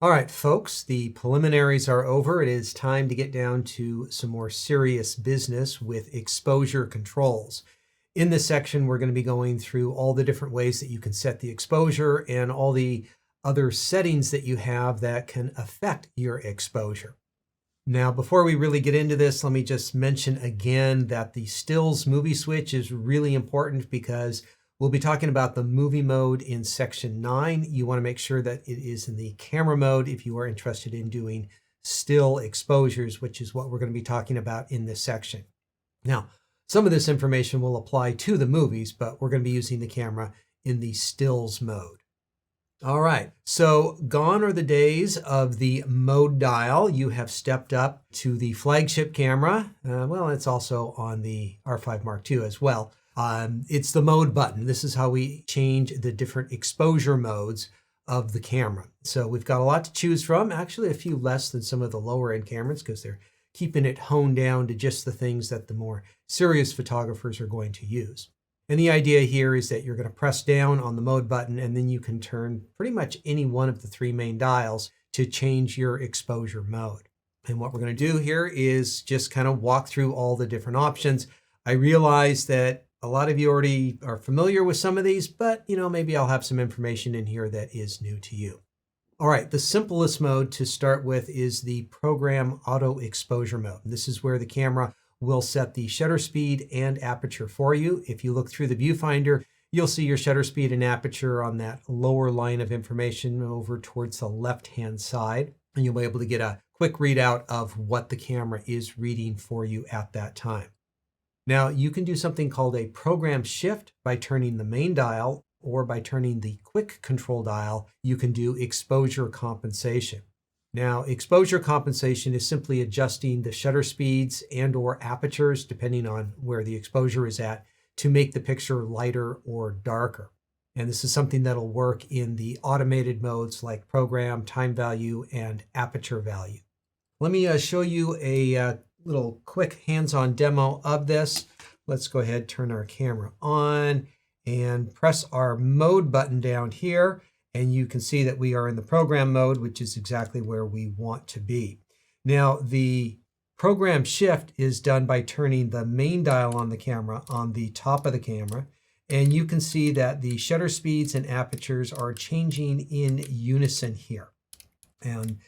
All right, folks, the preliminaries are over. It is time to get down to some more serious business with exposure controls. In this section, we're going to be going through all the different ways that you can set the exposure and all the other settings that you have that can affect your exposure. Now, before we really get into this, let me just mention again that the stills movie switch is really important because we'll be talking about the movie mode in section 9. You want to make sure that it is in the camera mode if you are interested in doing still exposures, which is what we're going to be talking about in this section. Now, some of this information will apply to the movies, but we're going to be using the camera in the stills mode. All right, so gone are the days of the mode dial. You have stepped up to the flagship camera. Well, it's also on the R5 Mark II as well. It's the mode button. This is how we change the different exposure modes of the camera. So we've got a lot to choose from, actually a few less than some of the lower end cameras because they're keeping it honed down to just the things that the more serious photographers are going to use. And the idea here is that you're going to press down on the mode button and then you can turn pretty much any one of the three main dials to change your exposure mode. And what we're going to do here is just kind of walk through all the different options. I realize that a lot of you already are familiar with some of these, but maybe I'll have some information in here that is new to you. All right, the simplest mode to start with is the program auto exposure mode. And this is where the camera will set the shutter speed and aperture for you. If you look through the viewfinder, you'll see your shutter speed and aperture on that lower line of information over towards the left-hand side. And you'll be able to get a quick readout of what the camera is reading for you at that time. Now, you can do something called a program shift by turning the main dial, or by turning the quick control dial, you can do exposure compensation. Now, exposure compensation is simply adjusting the shutter speeds and or apertures, depending on where the exposure is at, to make the picture lighter or darker. And this is something that'll work in the automated modes like program, time value, and aperture value. Let me show you a little quick hands-on demo of this. Let's go ahead, turn our camera on and press our mode button down here. And you can see that we are in the program mode, which is exactly where we want to be. Now, the program shift is done by turning the main dial on the camera on the top of the camera. And you can see that the shutter speeds and apertures are changing in unison here. And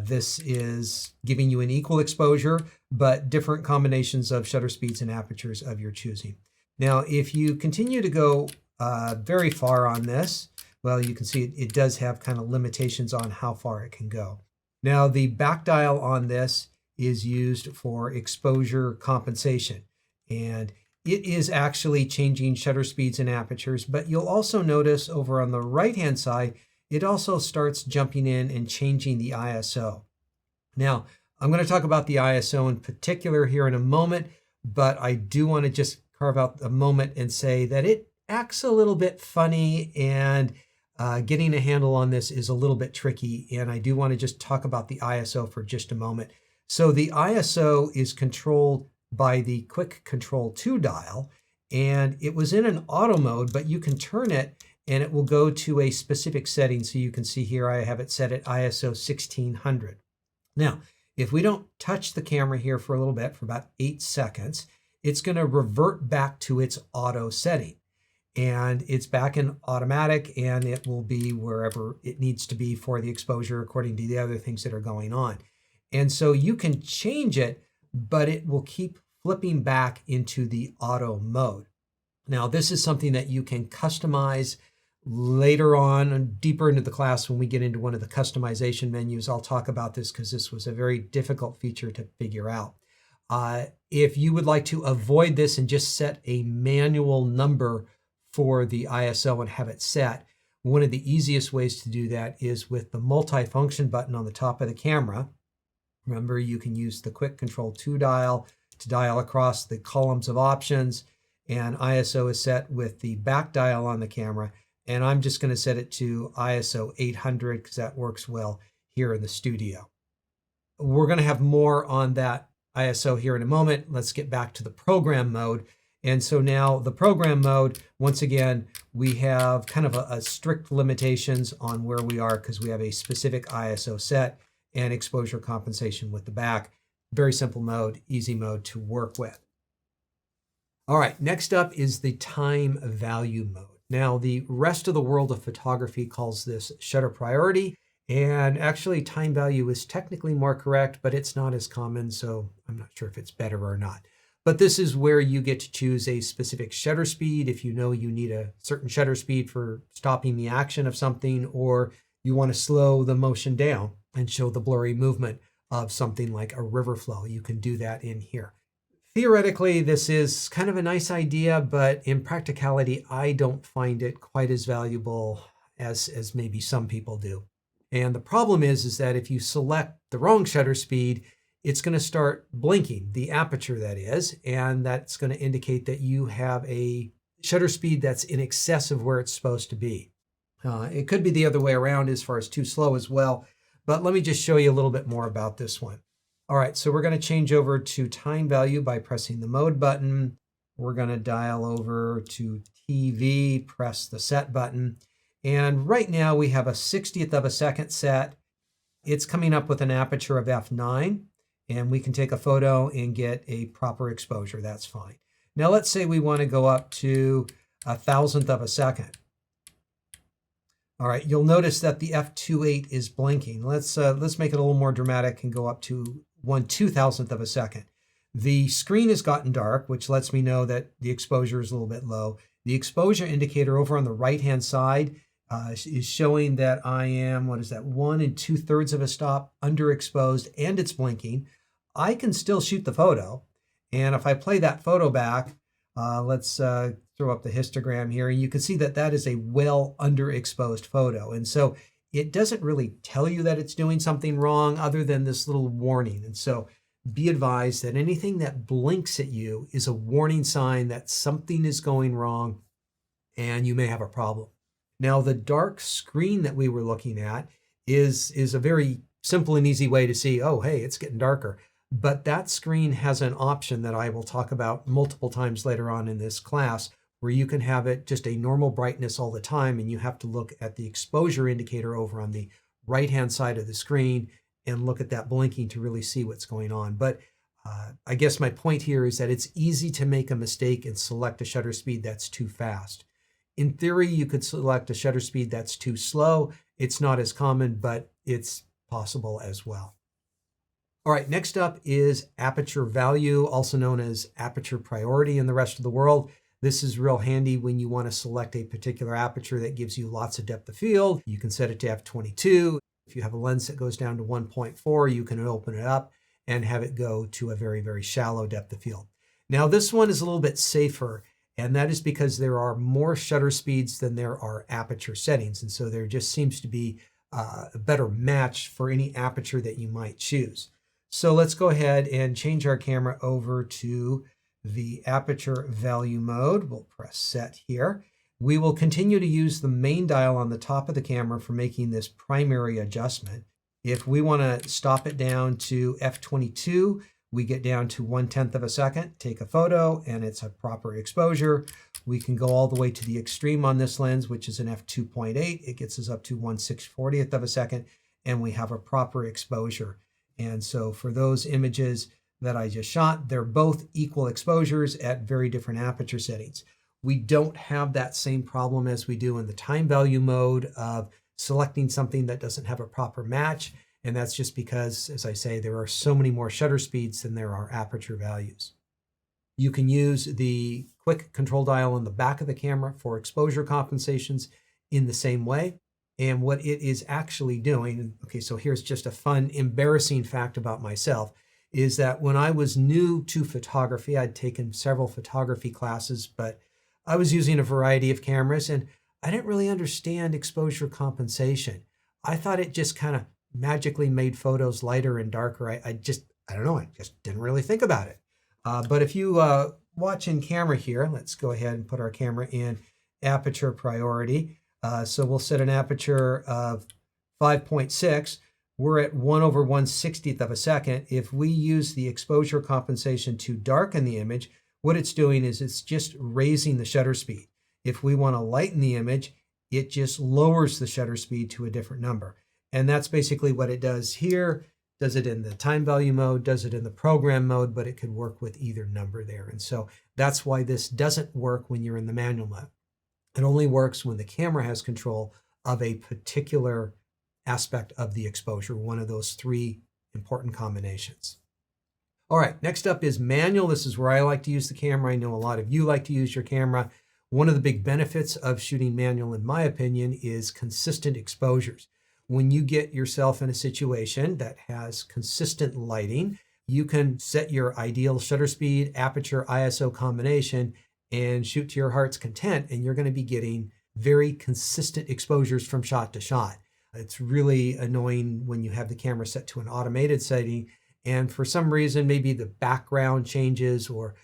this is giving you an equal exposure, but different combinations of shutter speeds and apertures of your choosing. Now, if you continue to go very far on this, well, you can see it does have kind of limitations on how far it can go. Now, the back dial on this is used for exposure compensation, and it is actually changing shutter speeds and apertures, but you'll also notice over on the right-hand side, it also starts jumping in and changing the ISO. Now, I'm going to talk about the ISO in particular here in a moment, but I do want to just carve out a moment and say that it acts a little bit funny, and getting a handle on this is a little bit tricky, and I do want to just talk about the ISO for just a moment. So the ISO is controlled by the quick control 2 dial, and it was in an auto mode, but you can turn it and it will go to a specific setting. So you can see here I have it set at ISO 1600. Now, if we don't touch the camera here for a little bit, for about 8 seconds, it's going to revert back to its auto setting. And it's back in automatic, and it will be wherever it needs to be for the exposure according to the other things that are going on. And so you can change it, but it will keep flipping back into the auto mode. Now, this is something that you can customize later on, deeper into the class when we get into one of the customization menus. I'll talk about this because this was a very difficult feature to figure out. If you would like to avoid this and just set a manual number for the ISO and have it set, one of the easiest ways to do that is with the multi-function button on the top of the camera. Remember, you can use the quick control 2 dial to dial across the columns of options, and ISO is set with the back dial on the camera. And I'm just going to set it to ISO 800 because that works well here in the studio. We're going to have more on that ISO here in a moment. Let's get back to the program mode. And so now the program mode, once again, we have kind of a strict limitations on where we are because we have a specific ISO set and exposure compensation with the back. Very simple mode, easy mode to work with. All right, next up is the time value mode. Now, the rest of the world of photography calls this shutter priority, and actually time value is technically more correct, but it's not as common, so I'm not sure if it's better or not. But this is where you get to choose a specific shutter speed if you know you need a certain shutter speed for stopping the action of something, or you want to slow the motion down and show the blurry movement of something like a river flow. You can do that in here. Theoretically, this is kind of a nice idea, but in practicality, I don't find it quite as valuable as maybe some people do. And the problem is that if you select the wrong shutter speed, it's going to start blinking, the aperture that is, and that's going to indicate that you have a shutter speed that's in excess of where it's supposed to be. It could be the other way around as far as too slow as well, but let me just show you a little bit more about this one. All right, so we're going to change over to time value by pressing the mode button. We're going to dial over to TV, press the set button. And right now we have a 60th of a second set. It's coming up with an aperture of f9, and we can take a photo and get a proper exposure. That's fine. Now let's say we want to go up to 1,000th of a second. All right, you'll notice that the f2.8 is blinking. Let's make it a little more dramatic and go up to 1/2000th of a second. The screen has gotten dark, which lets me know that the exposure is a little bit low. The exposure indicator over on the right-hand side is showing that I am, 1 2/3 of a stop underexposed, and it's blinking. I can still shoot the photo. And if I play that photo back, let's throw up the histogram here, and you can see that that is a well underexposed photo. And so it doesn't really tell you that it's doing something wrong other than this little warning. And so be advised that anything that blinks at you is a warning sign that something is going wrong and you may have a problem. Now, the dark screen that we were looking at is a very simple and easy way to see, oh, hey, it's getting darker. But that screen has an option that I will talk about multiple times later on in this class, where you can have it just a normal brightness all the time, and you have to look at the exposure indicator over on the right-hand side of the screen and look at that blinking to really see what's going on. But I guess my point here is that it's easy to make a mistake and select a shutter speed that's too fast. In theory, you could select a shutter speed that's too slow. It's not as common, but it's possible as well. All right, next up is aperture value, also known as aperture priority in the rest of the world. This is real handy when you want to select a particular aperture that gives you lots of depth of field. You can set it to f22. If you have a lens that goes down to 1.4, you can open it up and have it go to a very, very shallow depth of field. Now, this one is a little bit safer, and that is because there are more shutter speeds than there are aperture settings. And so there just seems to be a better match for any aperture that you might choose. So let's go ahead and change our camera over to the aperture value mode. We'll press set here. We will continue to use the main dial on the top of the camera for making this primary adjustment. If we want to stop it down to f22, we get down to 1/10 of a second, take a photo, and it's a proper exposure. We can go all the way to the extreme on this lens, which is an f2.8. It gets us up to 1/640th of a second, and we have a proper exposure. And so for those images that I just shot, they're both equal exposures at very different aperture settings. We don't have that same problem as we do in the time value mode of selecting something that doesn't have a proper match. And that's just because, as I say, there are so many more shutter speeds than there are aperture values. You can use the quick control dial on the back of the camera for exposure compensations in the same way. And what it is actually doing, okay, so here's just a fun, embarrassing fact about myself, is that when I was new to photography, I'd taken several photography classes, but I was using a variety of cameras and I didn't really understand exposure compensation. I thought it just kind of magically made photos lighter and darker. I don't know, I just didn't really think about it. But if you watch in camera here, let's go ahead and put our camera in aperture priority. So we'll set an aperture of 5.6. We're at 1/160th of a second. If we use the exposure compensation to darken the image, What it's doing is it's just raising the shutter speed. If we want to lighten the image, it just lowers the shutter speed to a different number. And that's basically what it does here. Does it in the time value mode, does it in the program mode, but it could work with either number there. And so that's why this doesn't work when you're in the manual mode. It only works when the camera has control of a particular aspect of the exposure, one of those three important combinations. All right, next up is manual. This is where I like to use the camera. I know a lot of you like to use your camera. One of the big benefits of shooting manual, in my opinion, is consistent exposures. When you get yourself in a situation that has consistent lighting, you can set your ideal shutter speed, aperture, ISO combination, and shoot to your heart's content, and you're going to be getting very consistent exposures from shot to shot. It's really annoying when you have the camera set to an automated setting, and for some reason, maybe the background changes or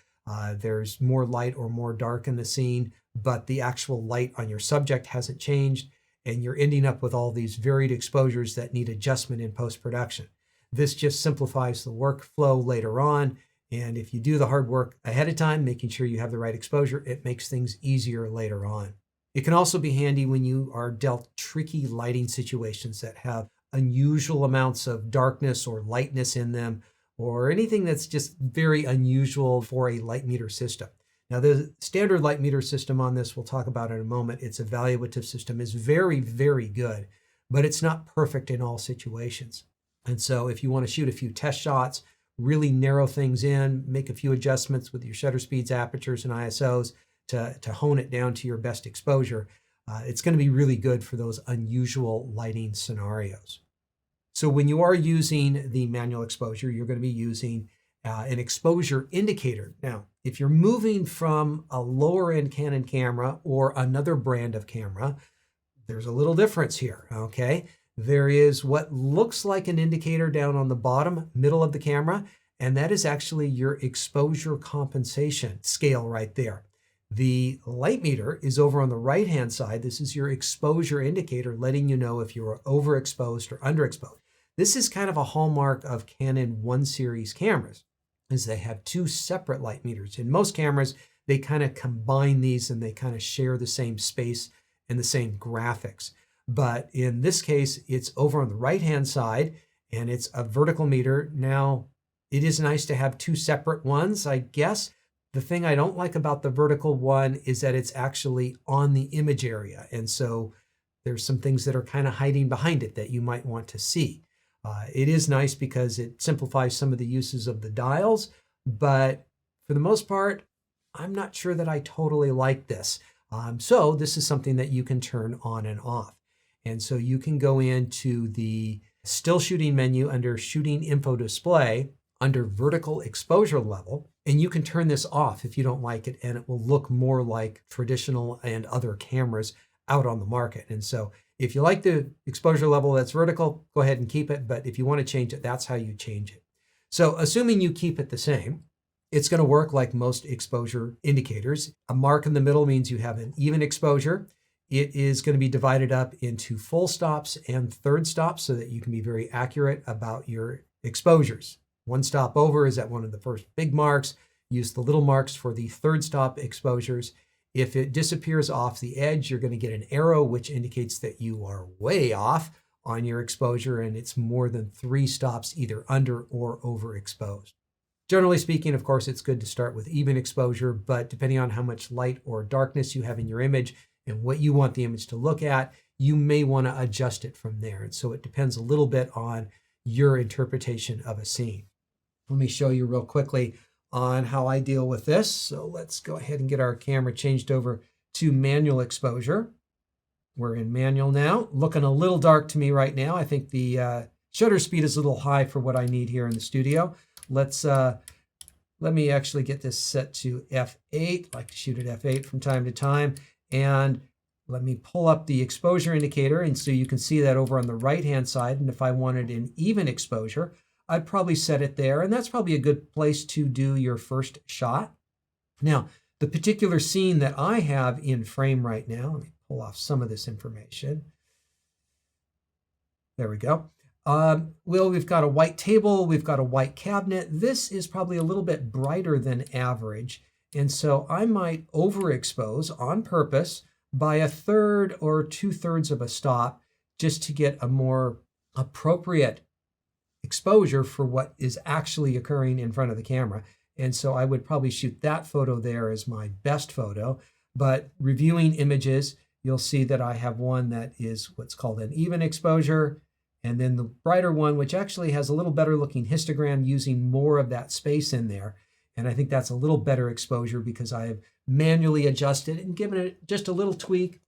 there's more light or more dark in the scene, but the actual light on your subject hasn't changed, and you're ending up with all these varied exposures that need adjustment in post-production. This just simplifies the workflow later on, and if you do the hard work ahead of time, making sure you have the right exposure, it makes things easier later on. It can also be handy when you are dealt tricky lighting situations that have unusual amounts of darkness or lightness in them, or anything that's just very unusual for a light meter system. Now, the standard light meter system on this, we'll talk about in a moment, its evaluative system is very, very good, but it's not perfect in all situations. And so if you want to shoot a few test shots, really narrow things in, make a few adjustments with your shutter speeds, apertures, and ISOs to hone it down to your best exposure, it's going to be really good for those unusual lighting scenarios. So when you are using the manual exposure, you're going to be using an exposure indicator. Now, if you're moving from a lower end Canon camera or another brand of camera, there's a little difference here, okay? There is what looks like an indicator down on the bottom middle of the camera, and that is actually your exposure compensation scale right there. The light meter is over on the right-hand side. This is your exposure indicator, letting you know if you are overexposed or underexposed. This is kind of a hallmark of Canon 1 series cameras, is they have two separate light meters. In most cameras, they kind of combine these and they kind of share the same space and the same graphics. But in this case, it's over on the right-hand side and it's a vertical meter. Now, it is nice to have two separate ones, I guess. The thing I don't like about the vertical one is that it's actually on the image area. And so there's some things that are kind of hiding behind it that you might want to see. It is nice because it simplifies some of the uses of the dials, but for the most part, I'm not sure that I totally like this. So this is something that you can turn on and off. And so you can go into the still shooting menu under shooting info display under vertical exposure level, and you can turn this off if you don't like it, and it will look more like traditional and other cameras out on the market. And so if you like the exposure level that's vertical, go ahead and keep it. But if you want to change it, that's how you change it. So assuming you keep it the same, it's going to work like most exposure indicators. A mark in the middle means you have an even exposure. It is going to be divided up into full stops and third stops so that you can be very accurate about your exposures. One stop over is at one of the first big marks. Use the little marks for the third stop exposures. If it disappears off the edge, you're going to get an arrow, which indicates that you are way off on your exposure, and it's more than 3 stops either under or overexposed. Generally speaking, of course, it's good to start with even exposure, but depending on how much light or darkness you have in your image and what you want the image to look at, you may want to adjust it from there. And so it depends a little bit on your interpretation of a scene. Let me show you real quickly on how I deal with this. So let's go ahead and get our camera changed over to manual exposure. We're in manual now. Looking a little dark to me right now. I think the shutter speed is a little high for what I need here in the studio. Let me actually get this set to f8. I like to shoot at f8 from time to time. And let me pull up the exposure indicator. And so you can see that over on the right-hand side. And if I wanted an even exposure, I'd probably set it there. And that's probably a good place to do your first shot. Now, the particular scene that I have in frame right now, let me pull off some of this information. There we go. We've got a white table, we've got a white cabinet. This is probably a little bit brighter than average. And so I might overexpose on purpose by a third or 2/3 of a stop just to get a more appropriate exposure for what is actually occurring in front of the camera. And so I would probably shoot that photo there as my best photo. But reviewing images, you'll see that I have one that is what's called an even exposure, and then the brighter one, which actually has a little better looking histogram using more of that space in there. And I think that's a little better exposure because I have manually adjusted and given it just a little tweak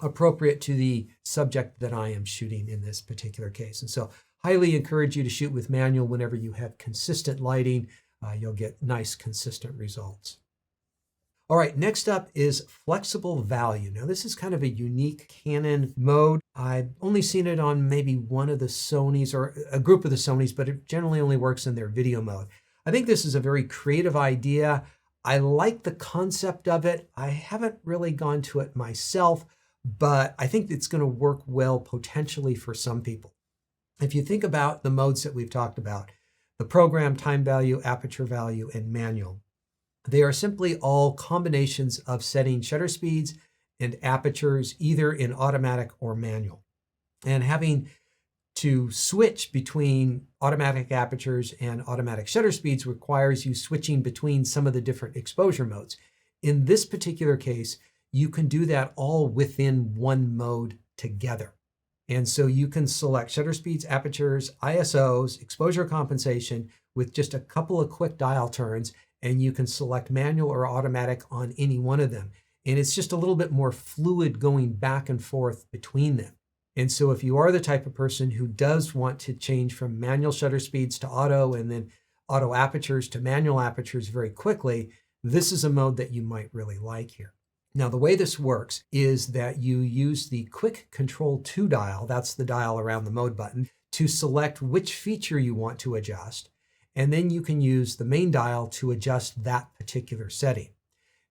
appropriate to the subject that I am shooting in this particular case. And so highly encourage you to shoot with manual whenever you have consistent lighting. You'll get nice, consistent results. All right, next up is flexible value. Now, this is kind of a unique Canon mode. I've only seen it on maybe one of the Sonys or a group of the Sonys, but it generally only works in their video mode. I think this is a very creative idea. I like the concept of it. I haven't really gone to it myself, but I think it's going to work well potentially for some people. If you think about the modes that we've talked about, the program, time value, aperture value, and manual, they are simply all combinations of setting shutter speeds and apertures either in automatic or manual. And having to switch between automatic apertures and automatic shutter speeds requires you switching between some of the different exposure modes. In this particular case, you can do that all within one mode together. And so you can select shutter speeds, apertures, ISOs, exposure compensation with just a couple of quick dial turns, and you can select manual or automatic on any one of them. And it's just a little bit more fluid going back and forth between them. And so if you are the type of person who does want to change from manual shutter speeds to auto and then auto apertures to manual apertures very quickly, this is a mode that you might really like here. Now, the way this works is that you use the quick control 2 dial, that's the dial around the mode button, to select which feature you want to adjust. And then you can use the main dial to adjust that particular setting.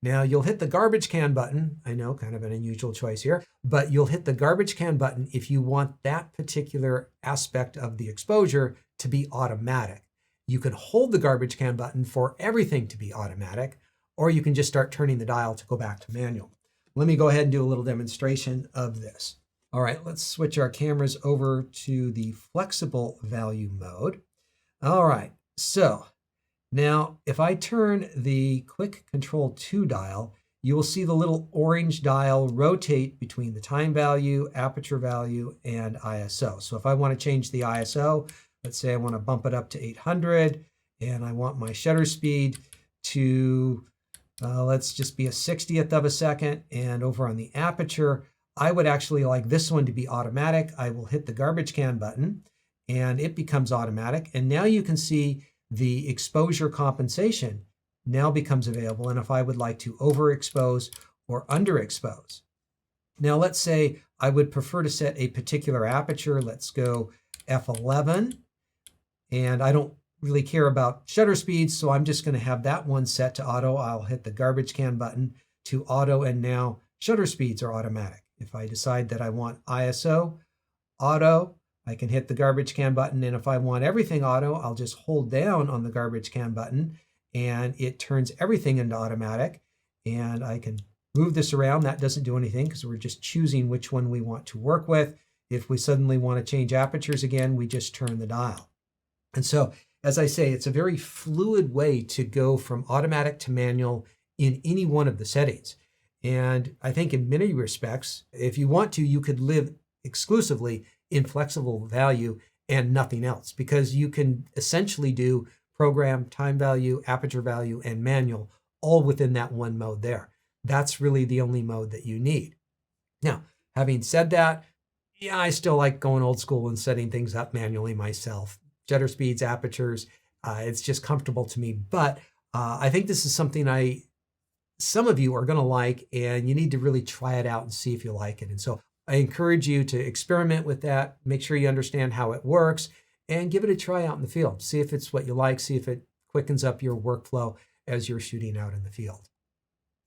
Now, you'll hit the garbage can button. I know, kind of an unusual choice here, but you'll hit the garbage can button if you want that particular aspect of the exposure to be automatic. You can hold the garbage can button for everything to be automatic, or you can just start turning the dial to go back to manual. Let me go ahead and do a little demonstration of this. All right, let's switch our cameras over to the flexible value mode. All right, so now if I turn the quick control 2 dial, you will see the little orange dial rotate between the time value, aperture value, and ISO. So if I want to change the ISO, let's say I want to bump it up to 800, and I want my shutter speed to let's just be a 60th of a second. And over on the aperture, I would actually like this one to be automatic. I will hit the garbage can button and it becomes automatic. And now you can see the exposure compensation now becomes available. And if I would like to overexpose or underexpose. Now let's say I would prefer to set a particular aperture. Let's go f11. And I don't really care about shutter speeds, so I'm just going to have that one set to auto. I'll hit the garbage can button to auto, and now shutter speeds are automatic. If I decide that I want ISO, auto, I can hit the garbage can button, and if I want everything auto, I'll just hold down on the garbage can button, and it turns everything into automatic, and I can move this around. That doesn't do anything because we're just choosing which one we want to work with. If we suddenly want to change apertures again, we just turn the dial. And so, as I say, it's a very fluid way to go from automatic to manual in any one of the settings. And I think in many respects, if you want to, you could live exclusively in flexible value and nothing else, because you can essentially do program, time value, aperture value, and manual all within that one mode there. That's really the only mode that you need. Now, having said that, yeah, I still like going old school and setting things up manually myself. Shutter speeds, apertures, it's just comfortable to me. But I think this is something some of you are going to like, and you need to really try it out and see if you like it. And so I encourage you to experiment with that, make sure you understand how it works, and give it a try out in the field. See if it's what you like, see if it quickens up your workflow as you're shooting out in the field.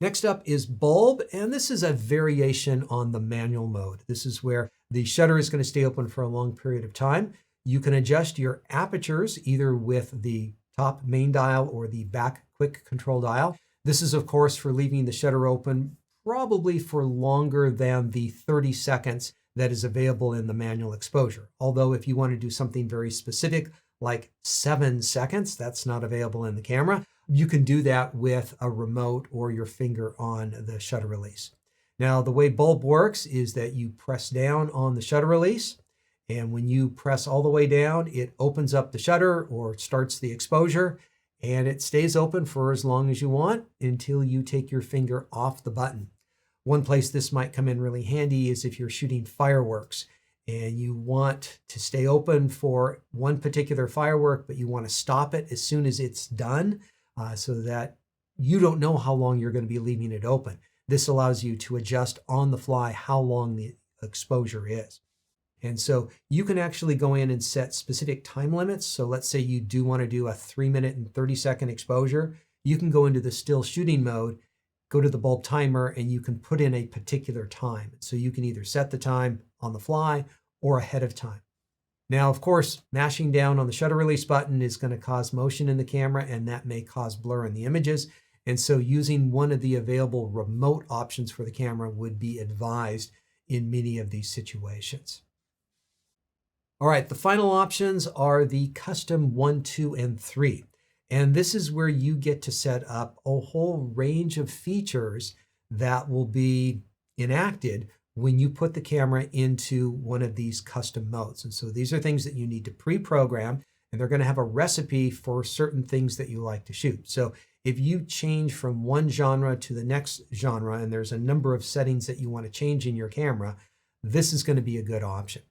Next up is bulb, and this is a variation on the manual mode. This is where the shutter is going to stay open for a long period of time. You can adjust your apertures either with the top main dial or the back quick control dial. This is, of course, for leaving the shutter open probably for longer than the 30 seconds that is available in the manual exposure. Although if you want to do something very specific, like 7 seconds, that's not available in the camera. You can do that with a remote or your finger on the shutter release. Now, the way bulb works is that you press down on the shutter release, and when you press all the way down, it opens up the shutter or starts the exposure, and it stays open for as long as you want until you take your finger off the button. One place this might come in really handy is if you're shooting fireworks and you want to stay open for one particular firework, but you want to stop it as soon as it's done so that you don't know how long you're going to be leaving it open. This allows you to adjust on the fly how long the exposure is. And so you can actually go in and set specific time limits. So let's say you do want to do a 3-minute and 30-second exposure. You can go into the still shooting mode, go to the bulb timer, and you can put in a particular time. So you can either set the time on the fly or ahead of time. Now, of course, mashing down on the shutter release button is going to cause motion in the camera, and that may cause blur in the images. And so using one of the available remote options for the camera would be advised in many of these situations. All right, the final options are the custom 1, 2, and 3. And this is where you get to set up a whole range of features that will be enacted when you put the camera into one of these custom modes. And so these are things that you need to pre-program, and they're going to have a recipe for certain things that you like to shoot. So if you change from one genre to the next genre, and there's a number of settings that you want to change in your camera, this is going to be a good option.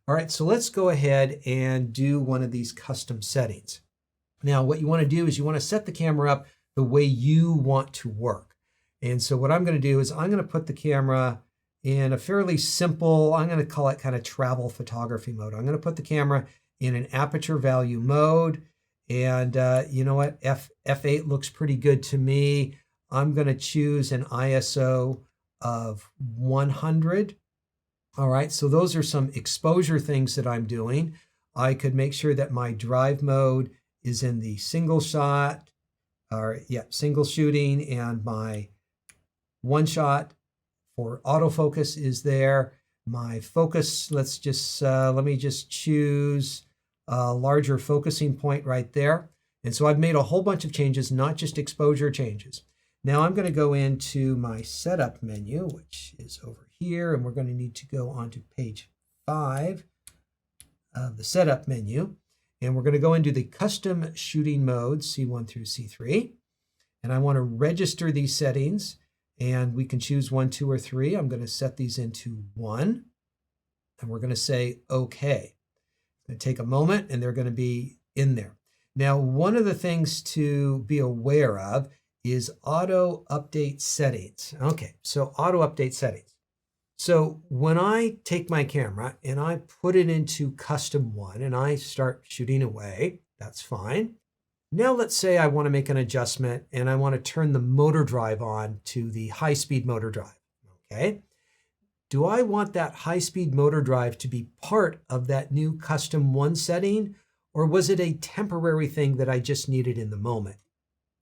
All right, so let's go ahead and do one of these custom settings. Now, what you want to do is you want to set the camera up the way you want to work. And so what I'm going to do is I'm going to put the camera in a fairly simple, I'm going to call it kind of travel photography mode. I'm going to put the camera in an aperture value mode. And you know what? F8 looks pretty good to me. I'm going to choose an ISO of 100. All right, so those are some exposure things that I'm doing. I could make sure that my drive mode is in the single shot, or single shooting, and my one shot for autofocus is there. My focus, let me just choose a larger focusing point right there. And so I've made a whole bunch of changes, not just exposure changes. Now I'm going to go into my setup menu, which is over here, and we're going to need to go onto page 5 of the setup menu. And we're going to go into the custom shooting mode, C1 through C3. And I want to register these settings, and we can choose 1, 2, or 3. I'm going to set these into 1, and we're going to say OK. It's going to take a moment, and they're going to be in there. Now, one of the things to be aware of is auto update settings. Okay, so auto update settings. So when I take my camera and I put it into custom 1 and I start shooting away, that's fine. Now let's say I want to make an adjustment and I want to turn the motor drive on to the high-speed motor drive. Okay. Do I want that high-speed motor drive to be part of that new custom 1 setting, or was it a temporary thing that I just needed in the moment?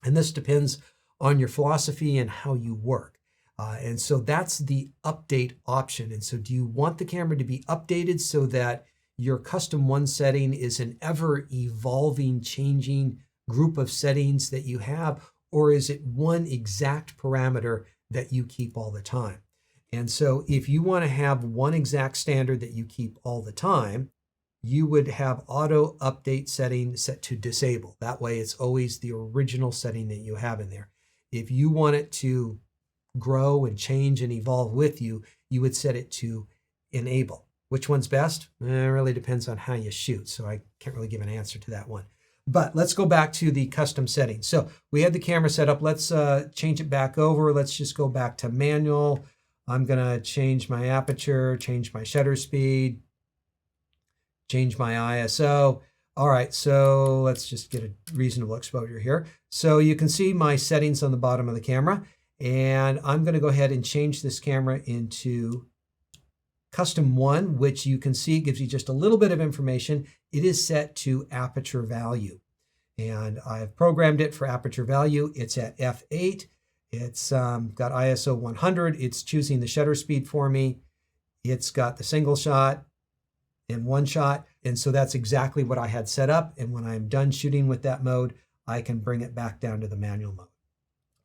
And this depends on your philosophy and how you work. And so that's the update option. And so do you want the camera to be updated so that your custom 1 setting is an ever evolving, changing group of settings that you have, or is it one exact parameter that you keep all the time? And so if you want to have one exact standard that you keep all the time, you would have auto update setting set to disable. That way it's always the original setting that you have in there. If you want it to grow and change and evolve with you, you would set it to enable. Which one's best? It really depends on how you shoot, so I can't really give an answer to that one. But let's go back to the custom settings. So we had the camera set up. Let's change it back over. Let's just go back to manual. I'm going to change my aperture, change my shutter speed, change my ISO. All right, so let's just get a reasonable exposure here. So you can see my settings on the bottom of the camera. And I'm going to go ahead and change this camera into custom 1, which you can see gives you just a little bit of information. It is set to aperture value. And I've programmed it for aperture value. It's at f8. It's got ISO 100. It's choosing the shutter speed for me. It's got the single shot and one shot. And so that's exactly what I had set up. And when I'm done shooting with that mode, I can bring it back down to the manual mode.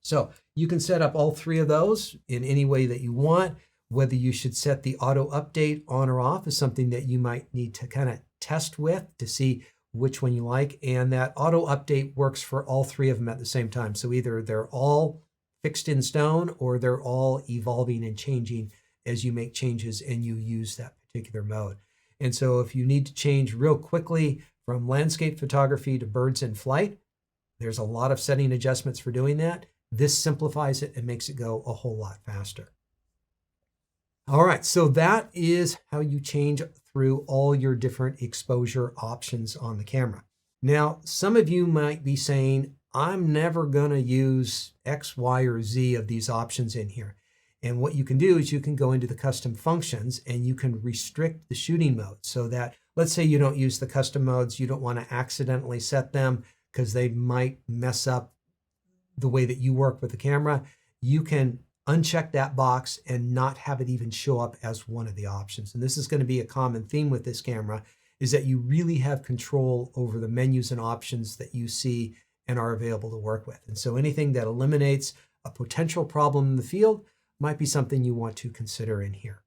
So you can set up all three of those in any way that you want. Whether you should set the auto update on or off is something that you might need to kind of test with to see which one you like. And that auto update works for all three of them at the same time. So either they're all fixed in stone or they're all evolving and changing as you make changes and you use that particular mode. And so if you need to change real quickly from landscape photography to birds in flight, there's a lot of setting adjustments for doing that. This simplifies it and makes it go a whole lot faster. All right, so that is how you change through all your different exposure options on the camera. Now, some of you might be saying, I'm never going to use X, Y, or Z of these options in here. And what you can do is you can go into the custom functions and you can restrict the shooting mode so that, let's say you don't use the custom modes, you don't want to accidentally set them because they might mess up the way that you work with the camera. You can uncheck that box and not have it even show up as one of the options. And this is going to be a common theme with this camera, is that you really have control over the menus and options that you see and are available to work with. And so anything that eliminates a potential problem in the field might be something you want to consider in here.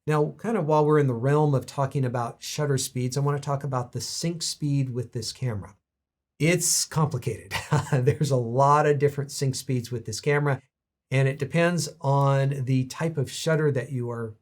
Now, kind of while we're in the realm of talking about shutter speeds, I want to talk about the sync speed with this camera. It's complicated. There's a lot of different sync speeds with this camera, and it depends on the type of shutter that you are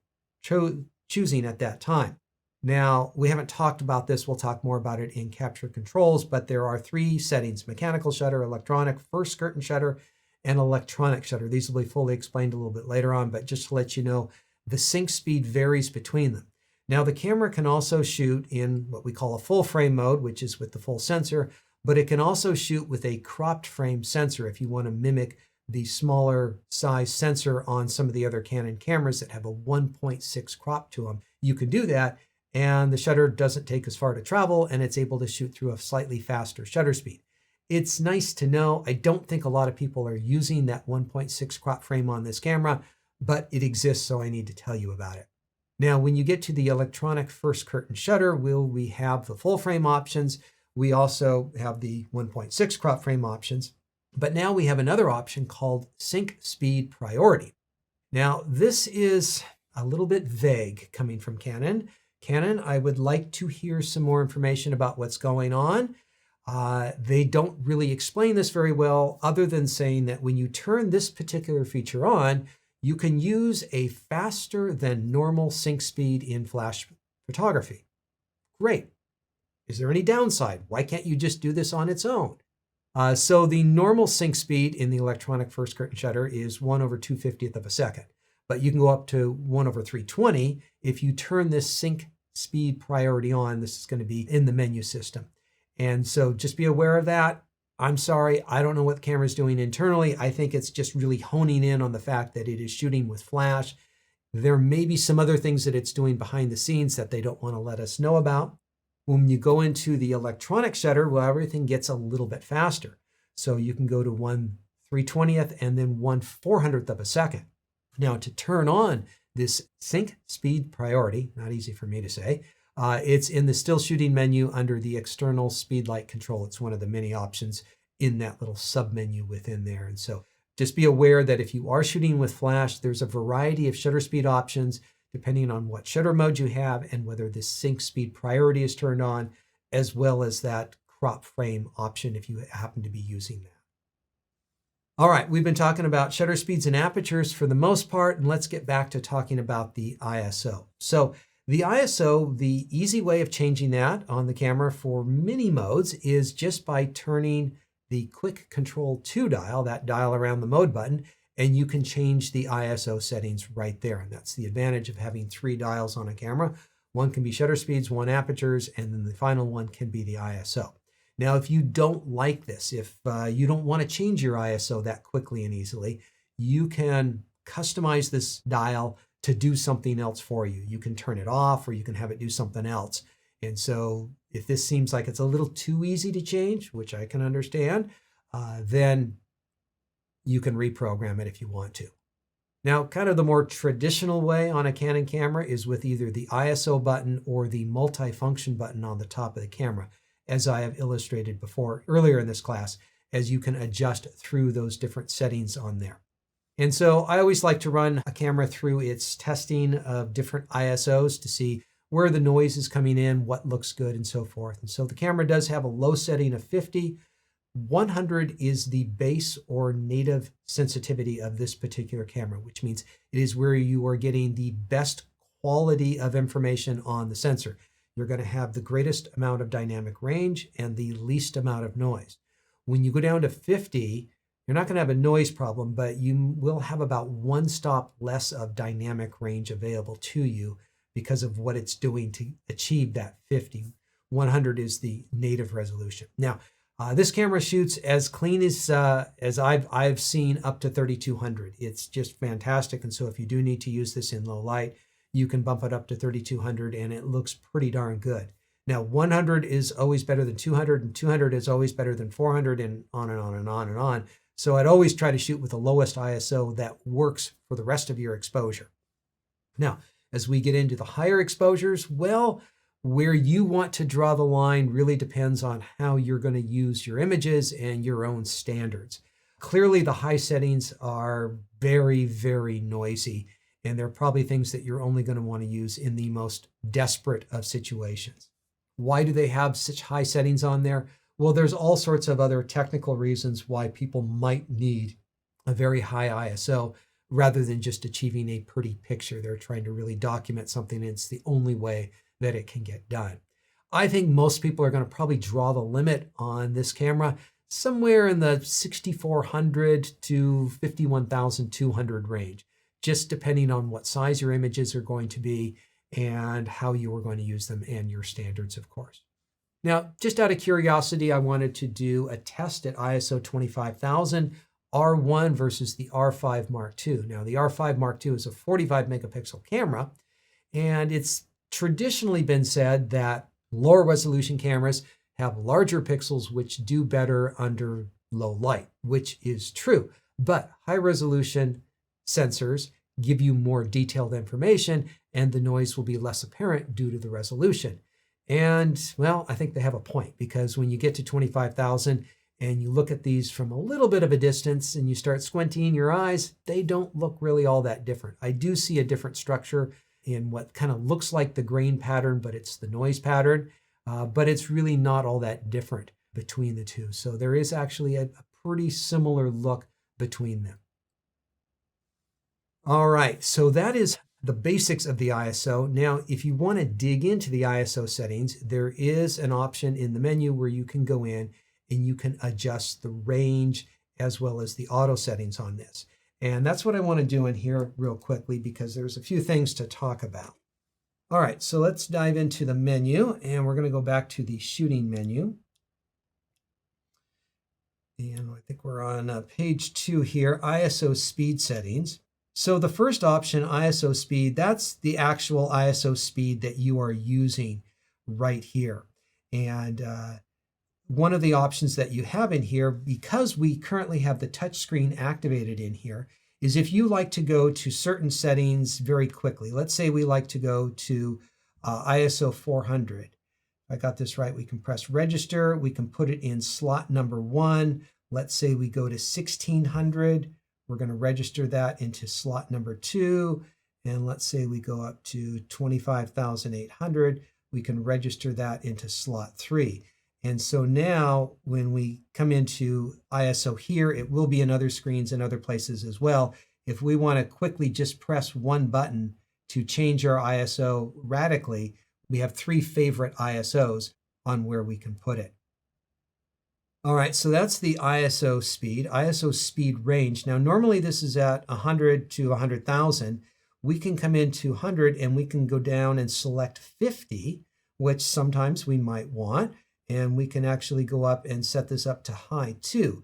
choosing at that time. Now, we haven't talked about this. We'll talk more about it in capture controls, but there are three settings: mechanical shutter, electronic first curtain shutter, and electronic shutter. These will be fully explained a little bit later on, but just to let you know, the sync speed varies between them. Now, the camera can also shoot in what we call a full frame mode, which is with the full sensor, but it can also shoot with a cropped frame sensor if you want to mimic the smaller size sensor on some of the other Canon cameras that have a 1.6 crop to them. You can do that, and the shutter doesn't take as far to travel, and it's able to shoot through a slightly faster shutter speed. It's nice to know. I don't think a lot of people are using that 1.6 crop frame on this camera, but it exists, so I need to tell you about it. Now, when you get to the electronic first curtain shutter, we have the full frame options. We also have the 1.6 crop frame options, but now we have another option called sync speed priority. Now, this is a little bit vague coming from Canon. Canon, I would like to hear some more information about what's going on. They don't really explain this very well, other than saying that when you turn this particular feature on, you can use a faster than normal sync speed in flash photography. Great. Is there any downside? Why can't you just do this on its own? So the normal sync speed in the electronic first curtain shutter is 1/250th of a second, but you can go up to 1/320 if you turn this sync speed priority on. This is going to be in the menu system. And so just be aware of that. I'm sorry, I don't know what the camera is doing internally. I think it's just really honing in on the fact that it is shooting with flash. There may be some other things that it's doing behind the scenes that they don't want to let us know about. When you go into the electronic shutter, well, everything gets a little bit faster. So you can go to 1/320th and then 1/400th of a second. Now, to turn on this sync speed priority, not easy for me to say, it's in the still shooting menu under the external speed light control. It's one of the many options in that little sub menu within there. And so just be aware that if you are shooting with flash, there's a variety of shutter speed options depending on what shutter mode you have and whether this sync speed priority is turned on, as well as that crop frame option if you happen to be using that. All right, we've been talking about shutter speeds and apertures for the most part, and let's get back to talking about the ISO. So the ISO, the easy way of changing that on the camera for many modes is just by turning the quick control 2 dial, that dial around the mode button, and you can change the ISO settings right there. And that's the advantage of having 3 dials on a camera. One can be shutter speeds, one apertures, and then the final one can be the ISO. Now, if you don't like this, if you don't want to change your ISO that quickly and easily, you can customize this dial to do something else for you. You can turn it off or you can have it do something else. And so if this seems like it's a little too easy to change, which I can understand, then you can reprogram it if you want to. Now, kind of the more traditional way on a Canon camera is with either the ISO button or the multifunction button on the top of the camera, as I have illustrated before earlier in this class, as you can adjust through those different settings on there. And so I always like to run a camera through its testing of different ISOs to see where the noise is coming in, what looks good, and so forth. And so the camera does have a low setting of 50. 100 is the base or native sensitivity of this particular camera, which means it is where you are getting the best quality of information on the sensor. You're going to have the greatest amount of dynamic range and the least amount of noise. When you go down to 50, you're not going to have a noise problem, but you will have about one stop less of dynamic range available to you because of what it's doing to achieve that 50. 100 is the native resolution. Now, this camera shoots as clean as I've seen up to 3200. It's just fantastic. And so if you do need to use this in low light, you can bump it up to 3200 and it looks pretty darn good. Now, 100 is always better than 200 and 200 is always better than 400 and on and on and on and on. So I'd always try to shoot with the lowest ISO that works for the rest of your exposure. Now, as we get into the higher exposures, well, where you want to draw the line really depends on how you're going to use your images and your own standards. Clearly, the high settings are very, very noisy, and they're probably things that you're only going to want to use in the most desperate of situations. Why do they have such high settings on there? Well, there's all sorts of other technical reasons why people might need a very high ISO rather than just achieving a pretty picture. They're trying to really document something, and it's the only way that it can get done. I think most people are going to probably draw the limit on this camera somewhere in the 6,400 to 51,200 range, just depending on what size your images are going to be and how you are going to use them and your standards, of course. Now, just out of curiosity, I wanted to do a test at ISO 25,000 R1 versus the R5 Mark II. Now, the R5 Mark II is a 45 megapixel camera, and it's traditionally been said that lower resolution cameras have larger pixels which do better under low light, which is true. But high resolution sensors give you more detailed information and the noise will be less apparent due to the resolution. And well, I think they have a point, because when you get to 25,000 and you look at these from a little bit of a distance and you start squinting your eyes, they don't look really all that different. I do see a different structure in what kind of looks like the grain pattern, but it's the noise pattern. But it's really not all that different between the two. So there is actually a pretty similar look between them. All right, so that is the basics of the ISO. Now, if you want to dig into the ISO settings, there is an option in the menu where you can go in and you can adjust the range as well as the auto settings on this. And that's what I want to do in here real quickly, because there's a few things to talk about. All right, so let's dive into the menu, and we're going to go back to the shooting menu. And I think we're on page 2 here, ISO speed settings. So the first option, ISO speed, that's the actual ISO speed that you are using right here. And one of the options that you have in here, because we currently have the touchscreen activated in here, is if you like to go to certain settings very quickly. Let's say we like to go to ISO 400. If I got this right, we can press register. We can put it in slot number 1. Let's say we go to 1600. We're going to register that into slot number 2. And let's say we go up to 25,800. We can register that into slot 3. And so now when we come into ISO here, it will be in other screens and other places as well. If we want to quickly just press one button to change our ISO radically, we have 3 favorite ISOs on where we can put it. All right, so that's the ISO speed range. Now, normally this is at 100 to 100,000. We can come into 100 and we can go down and select 50, which sometimes we might want. And we can actually go up and set this up to high too.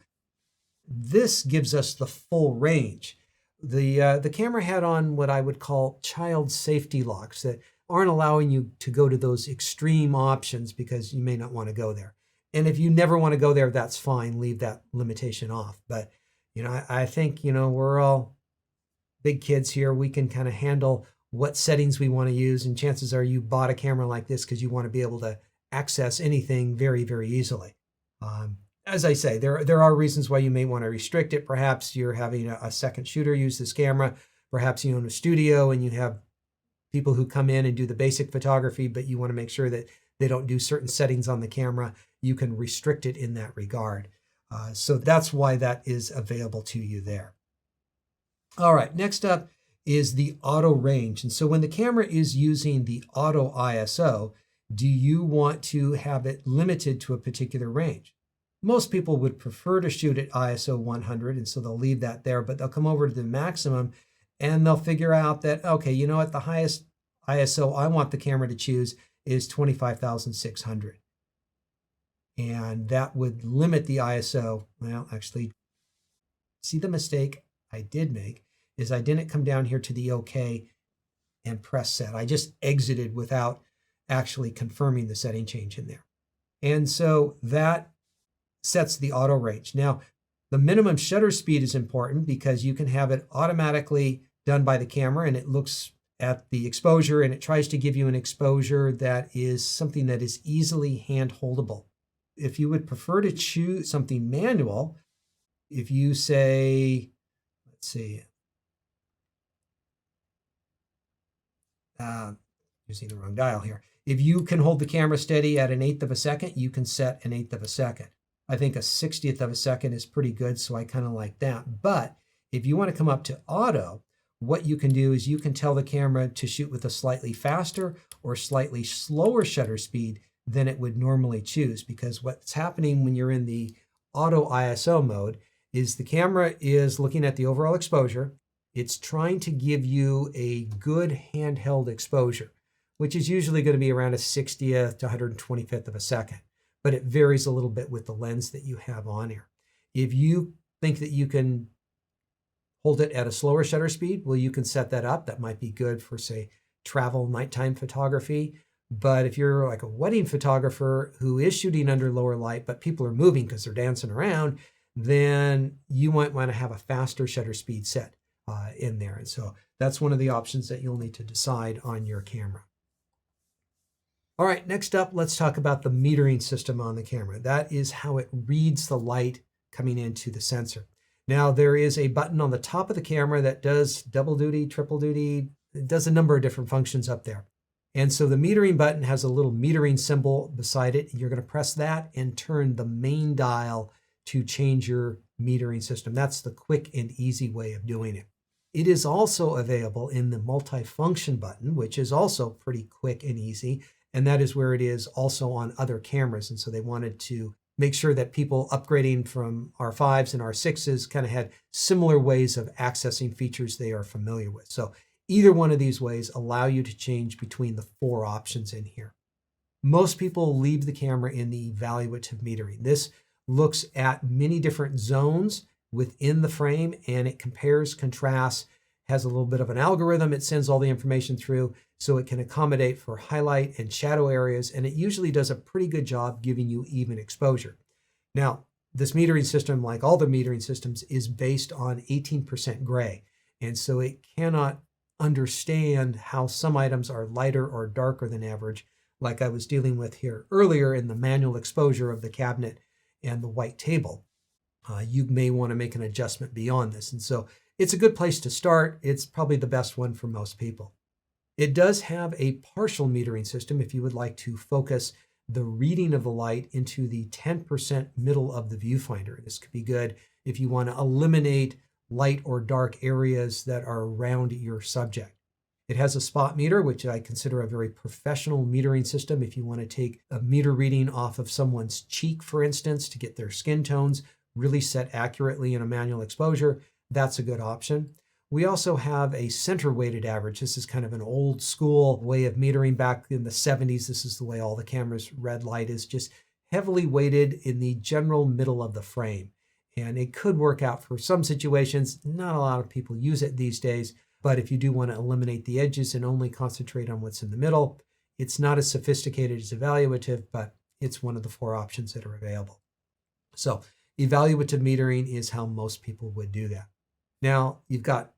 This gives us the full range. The camera had on what I would call child safety locks that aren't allowing you to go to those extreme options because you may not want to go there. And if you never want to go there, that's fine. Leave that limitation off. But I think, we're all big kids here. We can kind of handle what settings we want to use. And chances are you bought a camera like this because you want to be able to access anything very, very easily. As I say, there are reasons why you may want to restrict it. Perhaps you're having a second shooter use this camera. Perhaps you own a studio and you have people who come in and do the basic photography, but you want to make sure that they don't do certain settings on the camera. You can restrict it in that regard. So that's why that is available to you there. All right, next up is the auto range. And so when the camera is using the auto ISO, do you want to have it limited to a particular range? Most people would prefer to shoot at ISO 100, and so they'll leave that there, but they'll come over to the maximum and they'll figure out that, okay, you know what, the highest ISO I want the camera to choose is 25,600. And that would limit the ISO. Well, actually, see the mistake I did make is I didn't come down here to the OK and press set. I just exited without actually confirming the setting change in there. And so that sets the auto range. Now, the minimum shutter speed is important because you can have it automatically done by the camera and it looks at the exposure and it tries to give you an exposure that is something that is easily hand holdable. If you would prefer to choose something manual, if you say, let's see, using the wrong dial here. If you can hold the camera steady at 1/8 of a second, you can set 1/8 of a second. I think a 60th of a second is pretty good, so I kind of like that. But if you want to come up to auto, what you can do is you can tell the camera to shoot with a slightly faster or slightly slower shutter speed than it would normally choose, because what's happening when you're in the auto ISO mode is the camera is looking at the overall exposure. It's trying to give you a good handheld exposure, which is usually going to be around a 60th to 125th of a second, but it varies a little bit with the lens that you have on here. If you think that you can hold it at a slower shutter speed, well, you can set that up. That might be good for, say, travel nighttime photography. But if you're like a wedding photographer who is shooting under lower light, but people are moving because they're dancing around, then you might want to have a faster shutter speed set in there. And so that's one of the options that you'll need to decide on your camera. All right, next up, let's talk about the metering system on the camera. That is how it reads the light coming into the sensor. Now, there is a button on the top of the camera that does double duty, triple duty. It does a number of different functions up there. And so the metering button has a little metering symbol beside it. You're going to press that and turn the main dial to change your metering system. That's the quick and easy way of doing it. It is also available in the multifunction button, which is also pretty quick and easy. And that is where it is also on other cameras. And so they wanted to make sure that people upgrading from R5s and R6s kind of had similar ways of accessing features they are familiar with. So either one of these ways allow you to change between the 4 options in here. Most people leave the camera in the evaluative metering. This looks at many different zones within the frame and it compares, contrasts, has a little bit of an algorithm. It sends all the information through so it can accommodate for highlight and shadow areas, and it usually does a pretty good job giving you even exposure. Now, this metering system, like all the metering systems, is based on 18% gray, and so it cannot understand how some items are lighter or darker than average, like I was dealing with here earlier in the manual exposure of the cabinet and the white table. You may want to make an adjustment beyond this, and so it's a good place to start. It's probably the best one for most people. It does have a partial metering system if you would like to focus the reading of the light into the 10% middle of the viewfinder. This could be good if you want to eliminate light or dark areas that are around your subject. It has a spot meter, which I consider a very professional metering system. If you want to take a meter reading off of someone's cheek, for instance, to get their skin tones really set accurately in a manual exposure, that's a good option. We also have a center weighted average. This is kind of an old school way of metering. Back in the 70s, this is the way all the cameras red light is, just heavily weighted in the general middle of the frame. And it could work out for some situations. Not a lot of people use it these days, but if you do want to eliminate the edges and only concentrate on what's in the middle, it's not as sophisticated as evaluative, but it's one of the 4 options that are available. So evaluative metering is how most people would do that. Now, you've got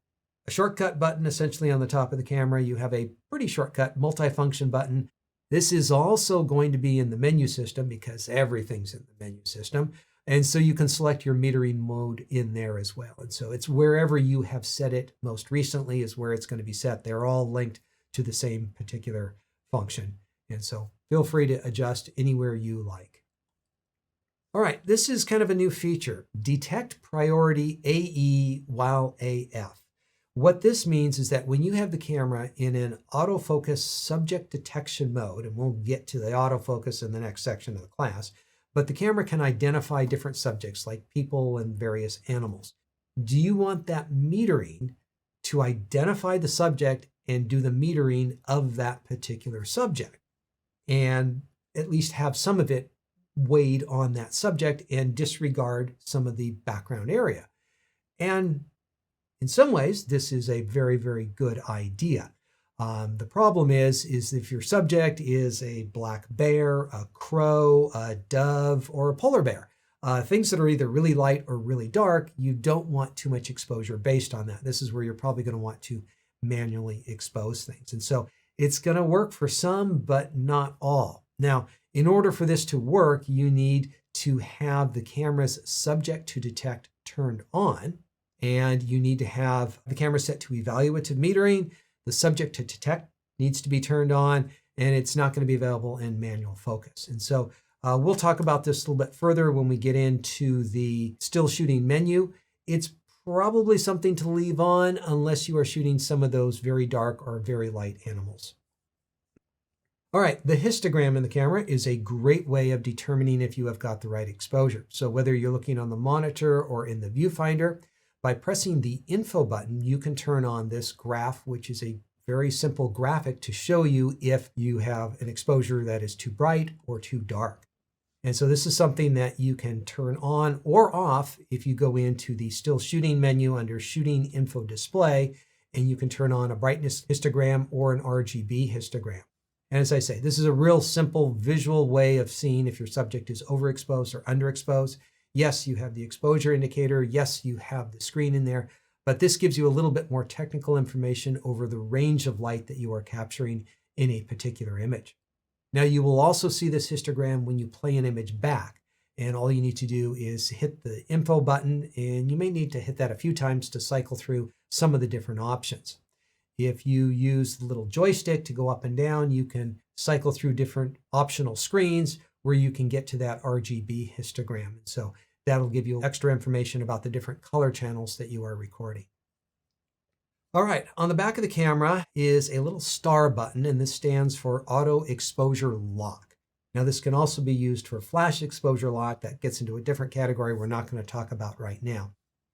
a shortcut button essentially on the top of the camera. You have a pretty shortcut multifunction button. This is also going to be in the menu system because everything's in the menu system. And so you can select your metering mode in there as well. And so it's wherever you have set it most recently is where it's going to be set. They're all linked to the same particular function. And so feel free to adjust anywhere you like. All right, this is kind of a new feature, detect priority AE while AF. What this means is that when you have the camera in an autofocus subject detection mode, and we'll get to the autofocus in the next section of the class, but the camera can identify different subjects like people and various animals. Do you want that metering to identify the subject and do the metering of that particular subject and at least have some of it weighed on that subject and disregard some of the background area? And in some ways, this is a very, very good idea. The problem is if your subject is a black bear, a crow, a dove, or a polar bear, things that are either really light or really dark, you don't want too much exposure based on that. This is where you're probably going to want to manually expose things. And so it's going to work for some, but not all. Now, in order for this to work, you need to have the camera's subject to detect turned on, and you need to have the camera set to evaluative metering. The subject to detect needs to be turned on, and it's not going to be available in manual focus. And so we'll talk about this a little bit further when we get into the still shooting menu. It's probably something to leave on unless you are shooting some of those very dark or very light animals. All right, the histogram in the camera is a great way of determining if you have got the right exposure. So whether you're looking on the monitor or in the viewfinder, by pressing the info button, you can turn on this graph, which is a very simple graphic to show you if you have an exposure that is too bright or too dark. And so this is something that you can turn on or off if you go into the still shooting menu under shooting info display, and you can turn on a brightness histogram or an RGB histogram. And as I say, this is a real simple visual way of seeing if your subject is overexposed or underexposed. Yes, you have the exposure indicator. Yes, you have the screen in there, but this gives you a little bit more technical information over the range of light that you are capturing in a particular image. Now, you will also see this histogram when you play an image back, and all you need to do is hit the info button, and you may need to hit that a few times to cycle through some of the different options. If you use the little joystick to go up and down, you can cycle through different optional screens where you can get to that RGB histogram. So that'll give you extra information about the different color channels that you are recording. All right, on the back of the camera is a little star button, and this stands for Auto Exposure Lock. Now, this can also be used for flash exposure lock. That gets into a different category we're not going to talk about right now.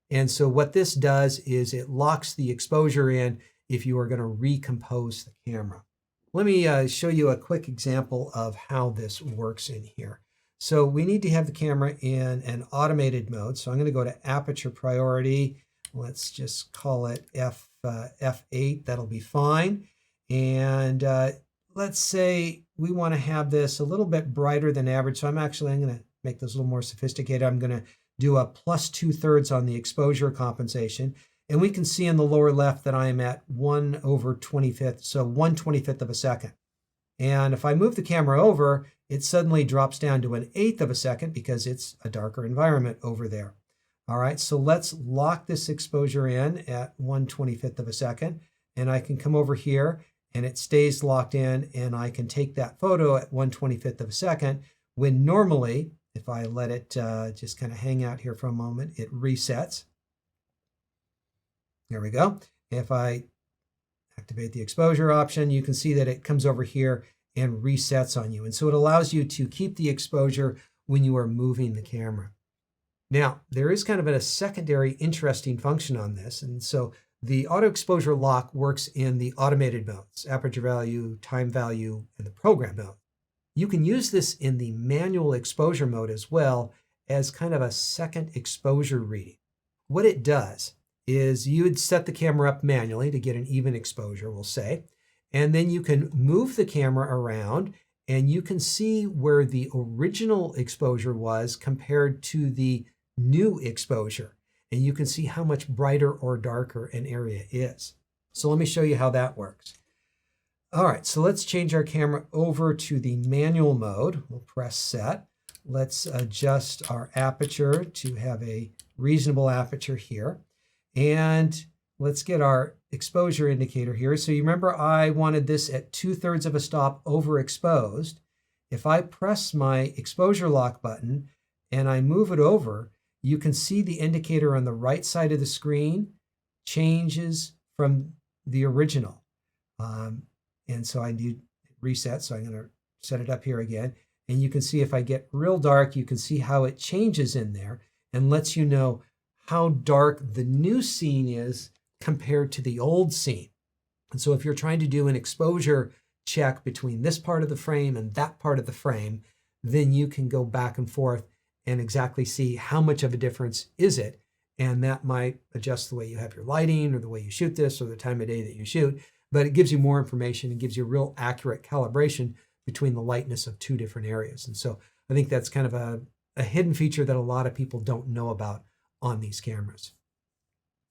And so what this does is it locks the exposure in if you are going to recompose the camera. Let me show you a quick example of how this works in here. So we need to have the camera in an automated mode. So I'm going to go to Aperture Priority. Let's just call it F8. That'll be fine. And let's say we want to have this a little bit brighter than average. So I'm going to make this a little more sophisticated. I'm going to do a plus 2/3 on the exposure compensation. And we can see in the lower left that I am at 1/25, so 1/25 of a second. And if I move the camera over, it suddenly drops down to 1/8 of a second because it's a darker environment over there. All right, so let's lock this exposure in at 1/25 of a second. And I can come over here and it stays locked in, and I can take that photo at 1/25 of a second when normally, if I let it just kind of hang out here for a moment, it resets. There we go. If I activate the exposure option, you can see that it comes over here and resets on you. And so it allows you to keep the exposure when you are moving the camera. Now, there is kind of a secondary interesting function on this. And so the auto exposure lock works in the automated modes, aperture value, time value, and the program mode. You can use this in the manual exposure mode as well as kind of a second exposure reading. What it does is you would set the camera up manually to get an even exposure, we'll say, and then you can move the camera around and you can see where the original exposure was compared to the new exposure, and you can see how much brighter or darker an area is. So let me show you how that works. All right, so let's change our camera over to the manual mode. We'll press set. Let's adjust our aperture to have a reasonable aperture here. And let's get our exposure indicator here. So you remember I wanted this at 2/3 of a stop overexposed. If I press my exposure lock button and I move it over, you can see the indicator on the right side of the screen changes from the original. And so I need reset, so I'm going to set it up here again. And you can see if I get real dark, you can see how it changes in there and lets you know how dark the new scene is compared to the old scene. And so if you're trying to do an exposure check between this part of the frame and that part of the frame, then you can go back and forth and exactly see how much of a difference is it. And that might adjust the way you have your lighting or the way you shoot this or the time of day that you shoot. But it gives you more information and gives you real accurate calibration between the lightness of two different areas. And so I think that's kind of a hidden feature that a lot of people don't know about on these cameras.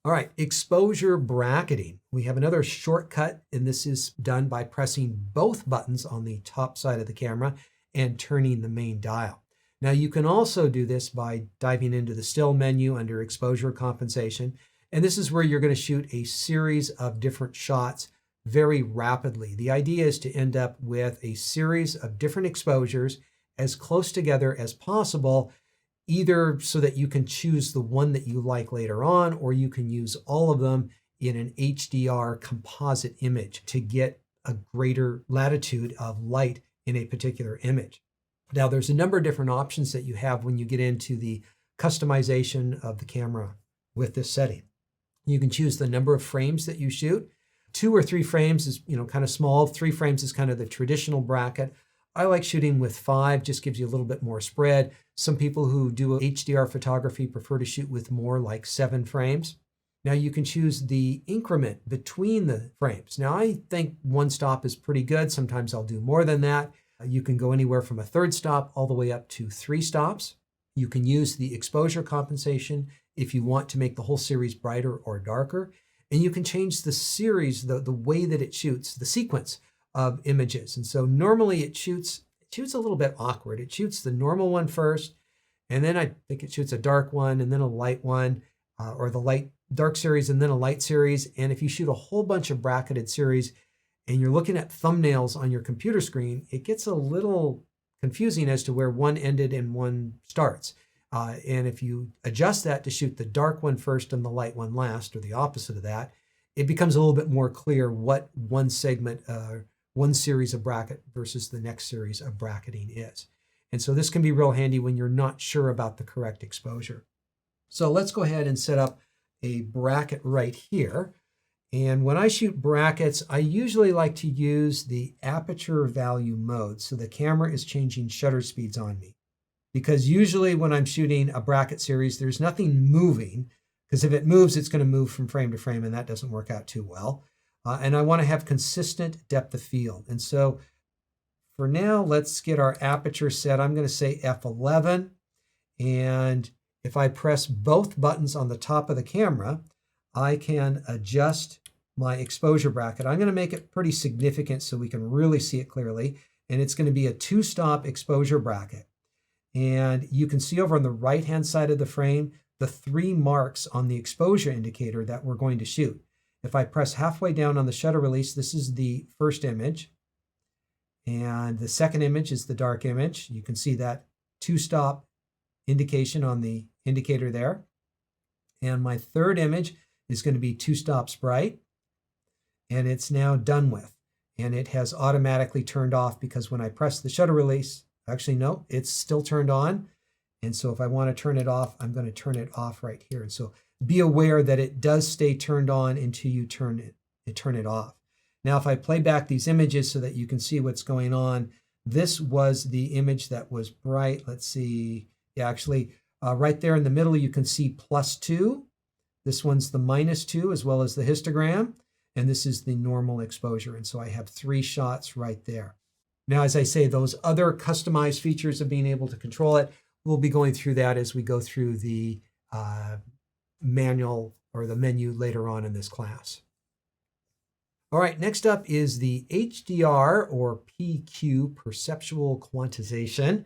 All right, exposure bracketing. We have another shortcut, and this is done by pressing both buttons on the top side of the camera and turning the main dial. Now you can also do this by diving into the still menu under exposure compensation. And this is where you're going to shoot a series of different shots very rapidly. The idea is to end up with a series of different exposures as close together as possible, either so that you can choose the one that you like later on, or you can use all of them in an HDR composite image to get a greater latitude of light in a particular image. Now, there's a number of different options that you have when you get into the customization of the camera with this setting. You can choose the number of frames that you shoot. 2 or 3 frames is, kind of small. 3 frames is kind of the traditional bracket. I like shooting with 5, just gives you a little bit more spread. Some people who do HDR photography prefer to shoot with more, like 7 frames. Now you can choose the increment between the frames. Now I think 1 stop is pretty good. Sometimes I'll do more than that. You can go anywhere from a 3rd stop all the way up to 3 stops. You can use the exposure compensation if you want to make the whole series brighter or darker. And you can change the series, the way that it shoots, the sequence of images. And so normally it shoots a little bit awkward. It shoots the normal one first, and then I think it shoots a dark one, and then a light one, or the dark series, and then a light series. And if you shoot a whole bunch of bracketed series, and you're looking at thumbnails on your computer screen, it gets a little confusing as to where one ended and one starts. And if you adjust that to shoot the dark one first and the light one last, or the opposite of that, it becomes a little bit more clear what one segment, one series of bracket versus the next series of bracketing is. And so this can be real handy when you're not sure about the correct exposure. So let's go ahead and set up a bracket right here. And when I shoot brackets, I usually like to use the aperture value mode, so the camera is changing shutter speeds on me. Because usually when I'm shooting a bracket series, there's nothing moving, because if it moves, it's going to move from frame to frame, and that doesn't work out too well. And I want to have consistent depth of field. And so for now, let's get our aperture set. I'm going to say f11. And if I press both buttons on the top of the camera, I can adjust my exposure bracket. I'm going to make it pretty significant so we can really see it clearly. And it's going to be a 2-stop exposure bracket. And you can see over on the right-hand side of the frame, the 3 marks on the exposure indicator that we're going to shoot. If I press halfway down on the shutter release, this is the first image. And the second image is the dark image. You can see that 2-stop indication on the indicator there. And my third image is going to be 2 stops bright. And it's now done with. And it has automatically turned off because when I press the shutter release, actually, no, it's still turned on. And so if I want to turn it off, I'm going to turn it off right here. And so be aware that it does stay turned on until you turn it off. Now, if I play back these images so that you can see what's going on, this was the image that was bright. Let's see. Yeah, actually, right there in the middle, you can see +2. This one's the -2 as well as the histogram. And this is the normal exposure. And so I have 3 shots right there. Now, as I say, those other customized features of being able to control it we'll be going through that as we go through the manual or the menu later on in this class. All right, next up is the HDR or PQ, perceptual quantization.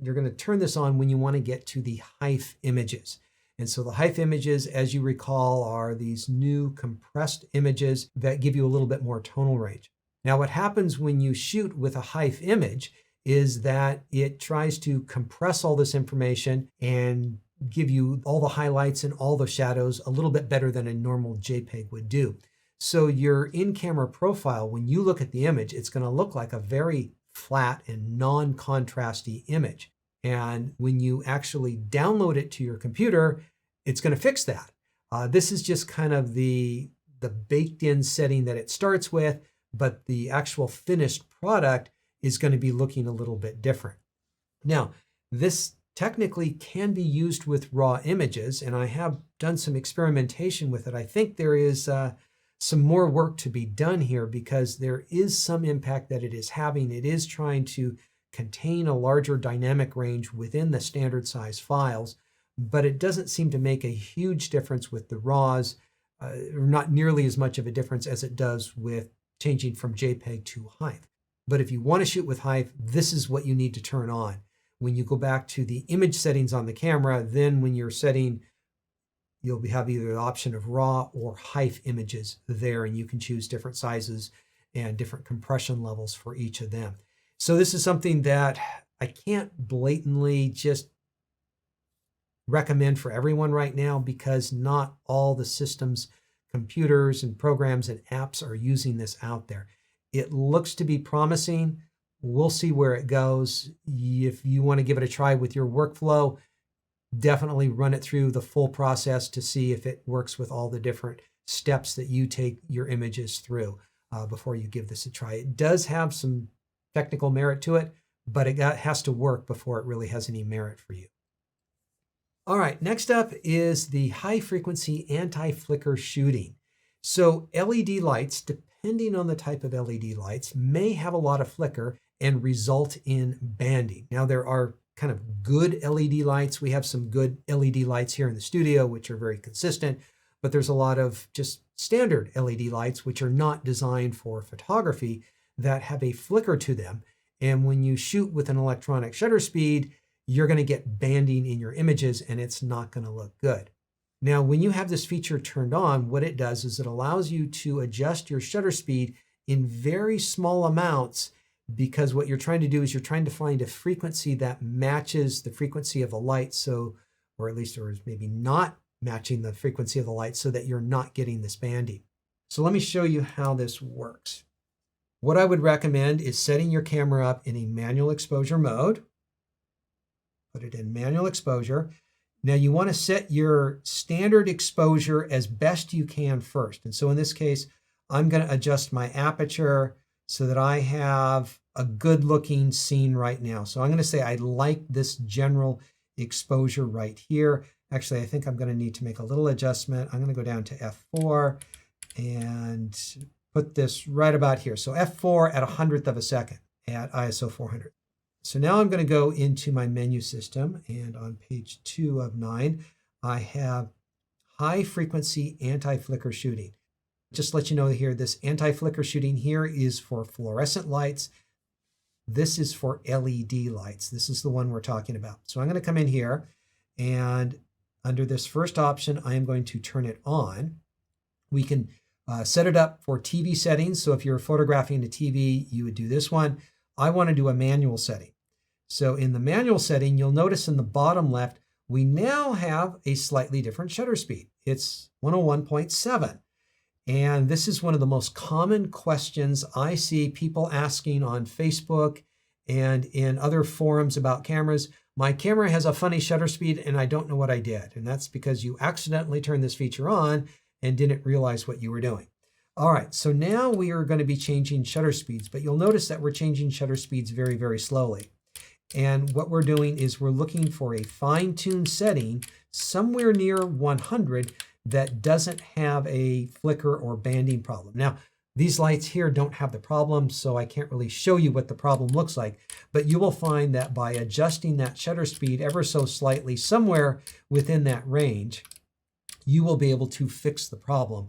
You're going to turn this on when you want to get to the HEIF images. And so the HEIF images, as you recall, are these new compressed images that give you a little bit more tonal range. Now, what happens when you shoot with a HEIF image is that it tries to compress all this information and give you all the highlights and all the shadows a little bit better than a normal JPEG would do. So your in-camera profile, when you look at the image, it's going to look like a very flat and non-contrasty image. And when you actually download it to your computer, it's going to fix that. This is just kind of the baked-in setting that it starts with, but the actual finished product is going to be looking a little bit different. Now, this technically can be used with raw images, and I have done some experimentation with it. I think there is some more work to be done here because there is some impact that it is having. It is trying to contain a larger dynamic range within the standard size files, but it doesn't seem to make a huge difference with the RAWs, or not nearly as much of a difference as it does with changing from JPEG to HEIF. But if you want to shoot with HEIF, this is what you need to turn on. When you go back to the image settings on the camera, then when you're setting, you'll have either the option of RAW or HEIF images there, and you can choose different sizes and different compression levels for each of them. So this is something that I can't blatantly just recommend for everyone right now because not all the systems, computers and programs and apps are using this out there. It looks to be promising. We'll see where it goes. If you want to give it a try with your workflow, definitely run it through the full process to see if it works with all the different steps that you take your images through before you give this a try. It does have some technical merit to it, but it has to work before it really has any merit for you. All right, next up is the high frequency anti-flicker shooting. So LED lights, depending on the type of LED lights, may have a lot of flicker and result in banding. Now there are kind of good LED lights. We have some good LED lights here in the studio, which are very consistent, but there's a lot of just standard LED lights, which are not designed for photography, that have a flicker to them. And when you shoot with an electronic shutter speed, you're going to get banding in your images and it's not going to look good. Now, when you have this feature turned on, what it does is it allows you to adjust your shutter speed in very small amounts, because what you're trying to do is you're trying to find a frequency that matches the frequency of the light, so, or at least, or is maybe not matching the frequency of the light so that you're not getting this banding. So let me show you how this works. What I would recommend is setting your camera up in a manual exposure mode. Put it in manual exposure. Now you want to set your standard exposure as best you can first. And so in this case, I'm going to adjust my aperture so that I have a good looking scene right now. So I'm going to say I like this general exposure right here. Actually, I think I'm going to need to make a little adjustment. I'm going to go down to F4 and put this right about here. So F4 at 100th of a second at ISO 400. So now I'm going to go into my menu system, and on page 2 of 9, I have high frequency anti-flicker shooting. Just to let you know here, this anti-flicker shooting here is for fluorescent lights. This is for LED lights. This is the one we're talking about. So I'm going to come in here, and under this first option, I am going to turn it on. We can set it up for TV settings. So if you're photographing to TV, you would do this one. I want to do a manual setting. So in the manual setting, you'll notice in the bottom left, we now have a slightly different shutter speed. It's 101.7. And this is one of the most common questions I see people asking on Facebook and in other forums about cameras. My camera has a funny shutter speed and I don't know what I did. And that's because you accidentally turned this feature on and didn't realize what you were doing. All right, so now we are going to be changing shutter speeds, but you'll notice that we're changing shutter speeds very, very slowly. And what we're doing is we're looking for a fine-tuned setting somewhere near 100 that doesn't have a flicker or banding problem. Now, These lights here don't have the problem, so I can't really show you what the problem looks like, but you will find that by adjusting that shutter speed ever so slightly, somewhere within that range, you will be able to fix the problem,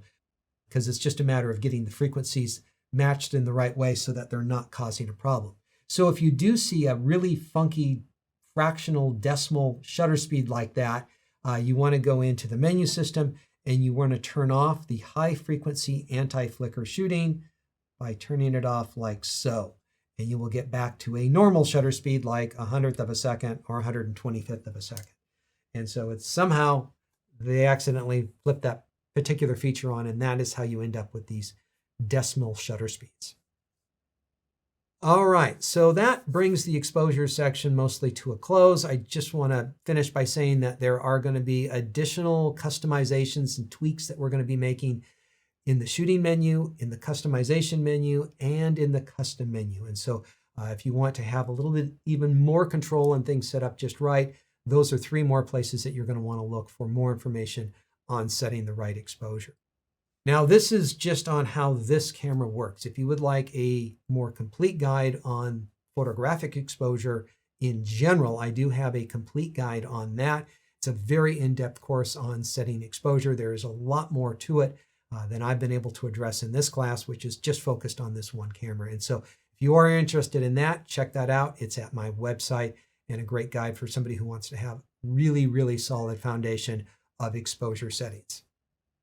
because it's just a matter of getting the frequencies matched in the right way so that they're not causing a problem. So if you do see a really funky fractional decimal shutter speed like that, you want to go into the menu system and you want to turn off the high frequency anti-flicker shooting by turning it off like so. And you will get back to a normal shutter speed like 100th of a second or 125th of a second. And so it's somehow they accidentally flipped that particular feature on, and that is how you end up with these decimal shutter speeds. All right, so that brings the exposure section mostly to a close. I just want to finish by saying that there are going to be additional customizations and tweaks that we're going to be making in the shooting menu, in the customization menu, and in the custom menu. And so if you want to have a little bit even more control and things set up just right, those are 3 more places that you're going to want to look for more information on setting the right exposure. Now, this is just on how this camera works. If you would like a more complete guide on photographic exposure in general, I do have a complete guide on that. It's a very in-depth course on setting exposure. There is a lot more to it than I've been able to address in this class, which is just focused on this one camera. And so if you are interested in that, check that out. It's at my website, and a great guide for somebody who wants to have really, really solid foundation of exposure settings.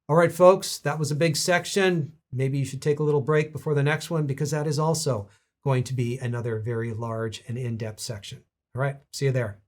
All right, folks, that was a big section. Maybe you should take a little break before the next one, because that is also going to be another very large and in-depth section. All right, see you there.